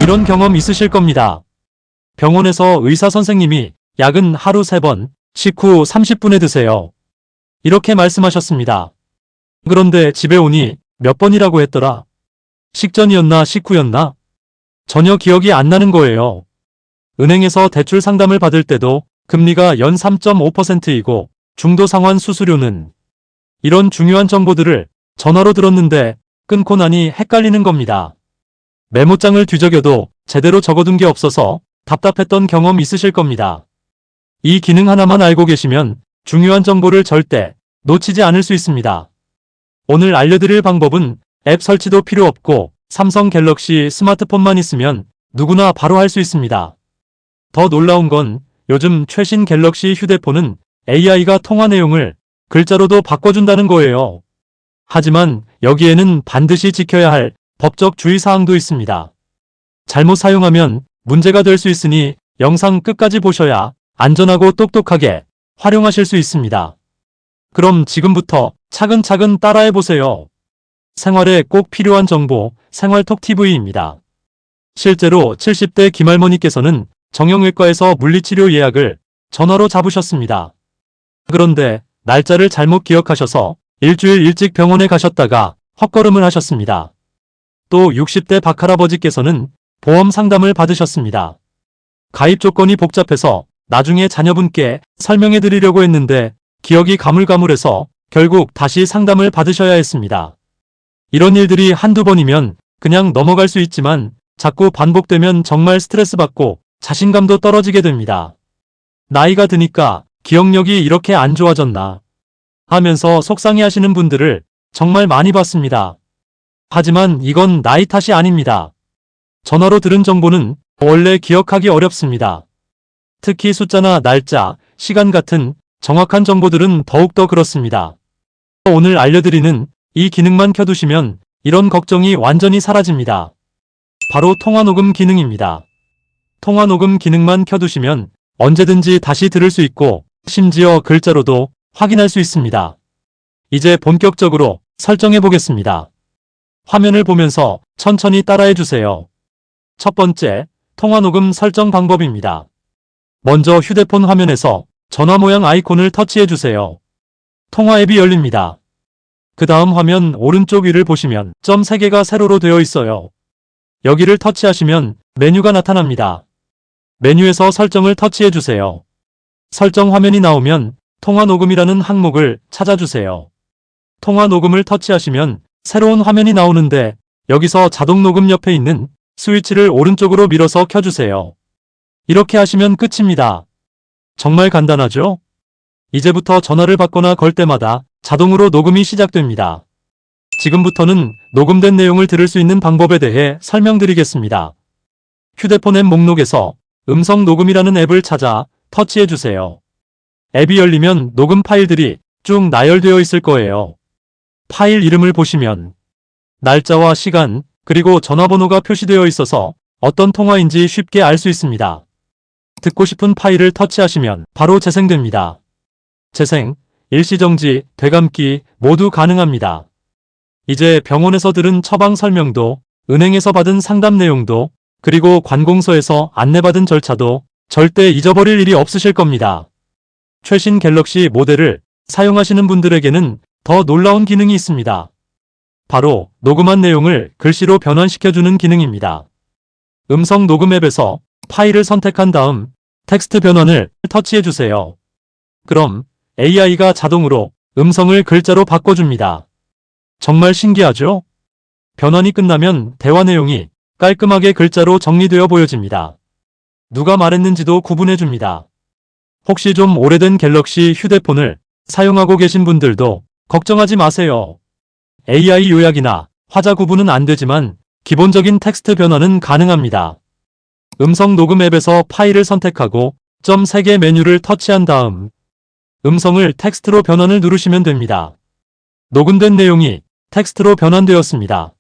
이런 경험 있으실 겁니다. 병원에서 의사 선생님이 약은 하루 3번, 식후 30분에 드세요. 이렇게 말씀하셨습니다. 그런데 집에 오니 몇 번이라고 했더라? 식전이었나 식후였나? 전혀 기억이 안 나는 거예요. 은행에서 대출 상담을 받을 때도 금리가 연 3.5%이고 중도 상환 수수료는, 이런 중요한 정보들을 전화로 들었는데 끊고 나니 헷갈리는 겁니다. 메모장을 뒤적여도 제대로 적어둔 게 없어서 답답했던 경험 있으실 겁니다. 이 기능 하나만 알고 계시면 중요한 정보를 절대 놓치지 않을 수 있습니다. 오늘 알려드릴 방법은 앱 설치도 필요 없고 삼성 갤럭시 스마트폰만 있으면 누구나 바로 할 수 있습니다. 더 놀라운 건 요즘 최신 갤럭시 휴대폰은 AI가 통화 내용을 글자로도 바꿔준다는 거예요. 하지만 여기에는 반드시 지켜야 할 법적 주의사항도 있습니다. 잘못 사용하면 문제가 될 수 있으니 영상 끝까지 보셔야 안전하고 똑똑하게 활용하실 수 있습니다. 그럼 지금부터 차근차근 따라해보세요. 생활에 꼭 필요한 정보, 생활톡TV입니다. 실제로 70대 김할머니께서는 정형외과에서 물리치료 예약을 전화로 잡으셨습니다. 그런데 날짜를 잘못 기억하셔서 일주일 일찍 병원에 가셨다가 헛걸음을 하셨습니다. 또 60대 박할아버지께서는 보험 상담을 받으셨습니다. 가입 조건이 복잡해서 나중에 자녀분께 설명해 드리려고 했는데 기억이 가물가물해서 결국 다시 상담을 받으셔야 했습니다. 이런 일들이 한두 번이면 그냥 넘어갈 수 있지만 자꾸 반복되면 정말 스트레스 받고 자신감도 떨어지게 됩니다. 나이가 드니까 기억력이 이렇게 안 좋아졌나 하면서 속상해 하시는 분들을 정말 많이 봤습니다. 하지만 이건 나이 탓이 아닙니다. 전화로 들은 정보는 원래 기억하기 어렵습니다. 특히 숫자나 날짜, 시간 같은 정확한 정보들은 더욱더 그렇습니다. 오늘 알려드리는 이 기능만 켜두시면 이런 걱정이 완전히 사라집니다. 바로 통화녹음 기능입니다. 통화녹음 기능만 켜두시면 언제든지 다시 들을 수 있고 심지어 글자로도 확인할 수 있습니다. 이제 본격적으로 설정해 보겠습니다. 화면을 보면서 천천히 따라해 주세요. 첫 번째, 통화녹음 설정 방법입니다. 먼저 휴대폰 화면에서 전화 모양 아이콘을 터치해 주세요. 통화 앱이 열립니다. 그 다음 화면 오른쪽 위를 보시면 점 3개가 세로로 되어 있어요. 여기를 터치하시면 메뉴가 나타납니다. 메뉴에서 설정을 터치해 주세요. 설정 화면이 나오면 통화 녹음이라는 항목을 찾아주세요. 통화 녹음을 터치하시면 새로운 화면이 나오는데 여기서 자동 녹음 옆에 있는 스위치를 오른쪽으로 밀어서 켜주세요. 이렇게 하시면 끝입니다. 정말 간단하죠? 이제부터 전화를 받거나 걸 때마다 자동으로 녹음이 시작됩니다. 지금부터는 녹음된 내용을 들을 수 있는 방법에 대해 설명드리겠습니다. 휴대폰 앱 목록에서 음성 녹음이라는 앱을 찾아 터치해주세요. 앱이 열리면 녹음 파일들이 쭉 나열되어 있을 거예요. 파일 이름을 보시면 날짜와 시간, 그리고 전화번호가 표시되어 있어서 어떤 통화인지 쉽게 알 수 있습니다. 듣고 싶은 파일을 터치하시면 바로 재생됩니다. 재생, 일시정지, 되감기 모두 가능합니다. 이제 병원에서 들은 처방 설명도, 은행에서 받은 상담 내용도, 그리고 관공서에서 안내받은 절차도 절대 잊어버릴 일이 없으실 겁니다. 최신 갤럭시 모델을 사용하시는 분들에게는 더 놀라운 기능이 있습니다. 바로 녹음한 내용을 글씨로 변환시켜주는 기능입니다. 음성 녹음 앱에서 파일을 선택한 다음 텍스트 변환을 터치해주세요. 그럼 AI가 자동으로 음성을 글자로 바꿔줍니다. 정말 신기하죠? 변환이 끝나면 대화 내용이 깔끔하게 글자로 정리되어 보여집니다. 누가 말했는지도 구분해줍니다. 혹시 좀 오래된 갤럭시 휴대폰을 사용하고 계신 분들도 걱정하지 마세요. AI 요약이나 화자 구분은 안 되지만 기본적인 텍스트 변환은 가능합니다. 음성 녹음 앱에서 파일을 선택하고 점 3개 메뉴를 터치한 다음 음성을 텍스트로 변환을 누르시면 됩니다. 녹음된 내용이 텍스트로 변환되었습니다.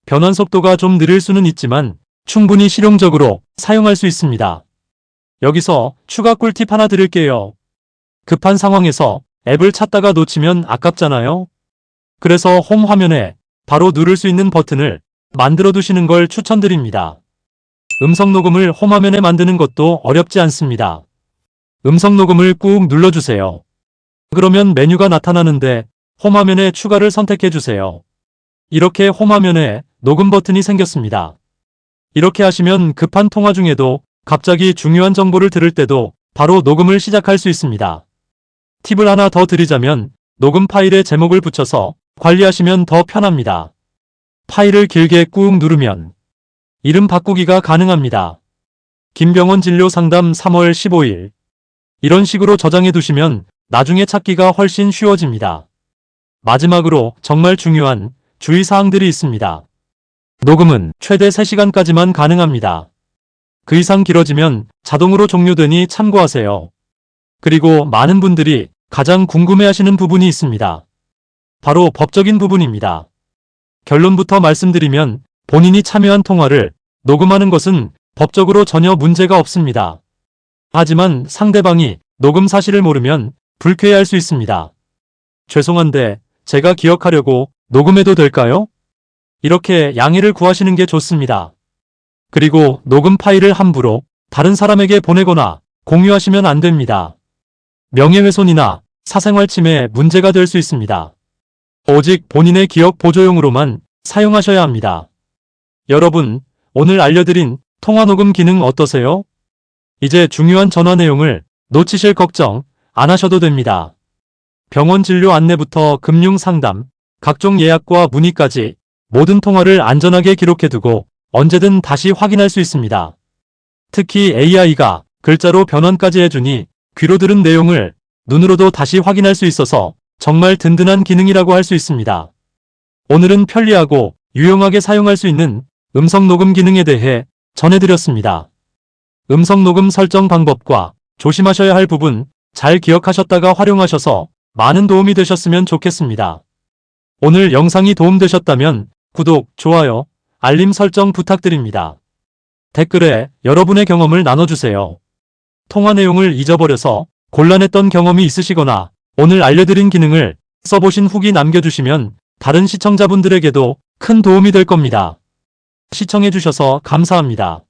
변환 속도가 좀 느릴 수는 있지만 충분히 실용적으로 사용할 수 있습니다. 여기서 추가 꿀팁 하나 드릴게요. 급한 상황에서 앱을 찾다가 놓치면 아깝잖아요. 그래서 홈 화면에 바로 누를 수 있는 버튼을 만들어 두시는 걸 추천드립니다. 음성 녹음을 홈화면에 만드는 것도 어렵지 않습니다. 음성 녹음을 꾹 눌러주세요. 그러면 메뉴가 나타나는데 홈화면에 추가를 선택해주세요. 이렇게 홈화면에 녹음 버튼이 생겼습니다. 이렇게 하시면 급한 통화 중에도 갑자기 중요한 정보를 들을 때도 바로 녹음을 시작할 수 있습니다. 팁을 하나 더 드리자면 녹음 파일에 제목을 붙여서 관리하시면 더 편합니다. 파일을 길게 꾹 누르면 이름 바꾸기가 가능합니다. 김병원 진료 상담 3월 15일 이런 식으로 저장해 두시면 나중에 찾기가 훨씬 쉬워집니다. 마지막으로 정말 중요한 주의사항들이 있습니다. 녹음은 최대 3시간까지만 가능합니다. 그 이상 길어지면 자동으로 종료되니 참고하세요. 그리고 많은 분들이 가장 궁금해하시는 부분이 있습니다. 바로 법적인 부분입니다. 결론부터 말씀드리면 본인이 참여한 통화를 녹음하는 것은 법적으로 전혀 문제가 없습니다. 하지만 상대방이 녹음 사실을 모르면 불쾌해할 수 있습니다. 죄송한데 제가 기억하려고 녹음해도 될까요? 이렇게 양해를 구하시는 게 좋습니다. 그리고 녹음 파일을 함부로 다른 사람에게 보내거나 공유하시면 안 됩니다. 명예훼손이나 사생활 침해에 문제가 될 수 있습니다. 오직 본인의 기억 보조용으로만 사용하셔야 합니다. 여러분, 오늘 알려드린 통화녹음 기능 어떠세요? 이제 중요한 전화 내용을 놓치실 걱정 안 하셔도 됩니다. 병원 진료 안내부터 금융 상담, 각종 예약과 문의까지 모든 통화를 안전하게 기록해두고 언제든 다시 확인할 수 있습니다. 특히 AI가 글자로 변환까지 해주니 귀로 들은 내용을 눈으로도 다시 확인할 수 있어서 정말 든든한 기능이라고 할 수 있습니다. 오늘은 편리하고 유용하게 사용할 수 있는 음성 녹음 기능에 대해 전해드렸습니다. 음성 녹음 설정 방법과 조심하셔야 할 부분 잘 기억하셨다가 활용하셔서 많은 도움이 되셨으면 좋겠습니다. 오늘 영상이 도움되셨다면 구독, 좋아요, 알림 설정 부탁드립니다. 댓글에 여러분의 경험을 나눠주세요. 통화 내용을 잊어버려서 곤란했던 경험이 있으시거나 오늘 알려드린 기능을 써보신 후기 남겨주시면 다른 시청자분들에게도 큰 도움이 될 겁니다. 시청해주셔서 감사합니다.